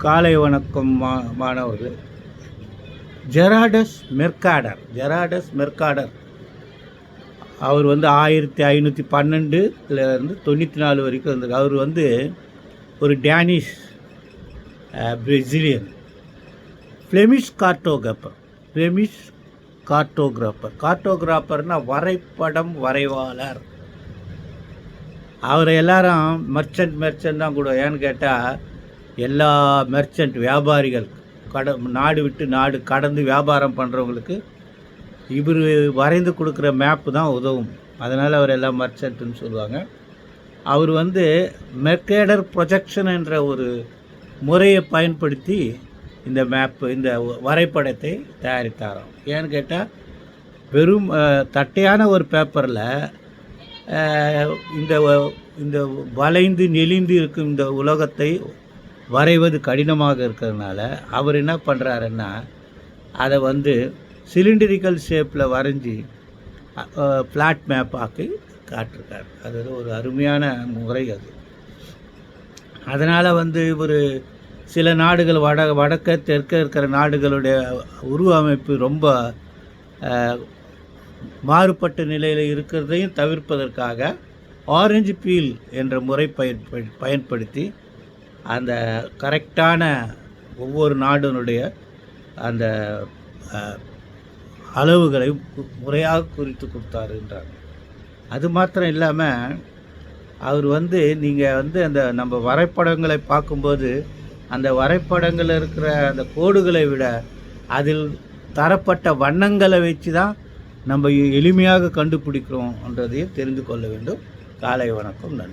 காலை வணக்கம் மாணவர்கள். ஜெராடஸ் மெர்காடர் அவர் 1512 94 வரைக்கும் இருந்தார். அவர் ஒரு டேனிஷ் பிரேசிலியன் ஃப்ளெமிஷ் கார்ட்டோகிராஃபர்னால் வரைபடம் வரைவாளர். அவரை எல்லாரும் மெர்ச்சன்ட் தான் கூட. ஏன்னு கேட்டால் எல்லா மெர்ச்சன்ட் வியாபாரிகள் நாடு விட்டு நாடு கடந்து வியாபாரம் பண்ணுறவங்களுக்கு இவர் வரைந்து கொடுக்குற மேப்பு தான் உதவும். அதனால் அவர் எல்லாம் மெர்ச்சன்ட்னு சொல்லுவாங்க. அவர் மெர்கேடர் ப்ரொஜெக்ஷன் என்ற ஒரு முறையை பயன்படுத்தி இந்த வரைபடத்தை தயாரித்தாராம். ஏன்னு கேட்டால் வெறும் தட்டையான ஒரு பேப்பரில் இந்த வளைந்து நெளிந்து இருக்கும் இந்த உலகத்தை வரைவது கடினமாக இருக்கிறதுனால அவர் என்ன பண்ணுறாருன்னா அதை சிலிண்டரிக்கல் ஷேப்பில் வரைஞ்சி ஃப்ளாட் மேப் ஆக்கி காட்டிருக்கார். அது ஒரு அருமையான முறை. அதனால் ஒரு சில நாடுகள் வடக்க தெற்க இருக்கிற நாடுகளுடைய உருவ அமைப்பு ரொம்ப மாறுபட்ட நிலையில் இருக்கிறதையும் தவிர்ப்பதற்காக ஆரஞ்சு பீல் என்ற முறை பயன்படுத்தி அந்த கரெக்டான ஒவ்வொரு நாடுனுடைய அந்த அளவுகளை முறையாக குறித்து கொடுத்தாரு என்றார். அது மாத்திரம் இல்லாமல் அவர் நீங்கள் அந்த நம்ம வரைபடங்களை பார்க்கும்போது அந்த வரைபடங்களில் இருக்கிற அந்த கோடுகளை விட அதில் தரப்பட்ட வண்ணங்களை வச்சு தான் நம்ம எளிமையாக கண்டுபிடிக்கிறோன்றதையும் தெரிந்து கொள்ள வேண்டும். காலை வணக்கம். நன்றி.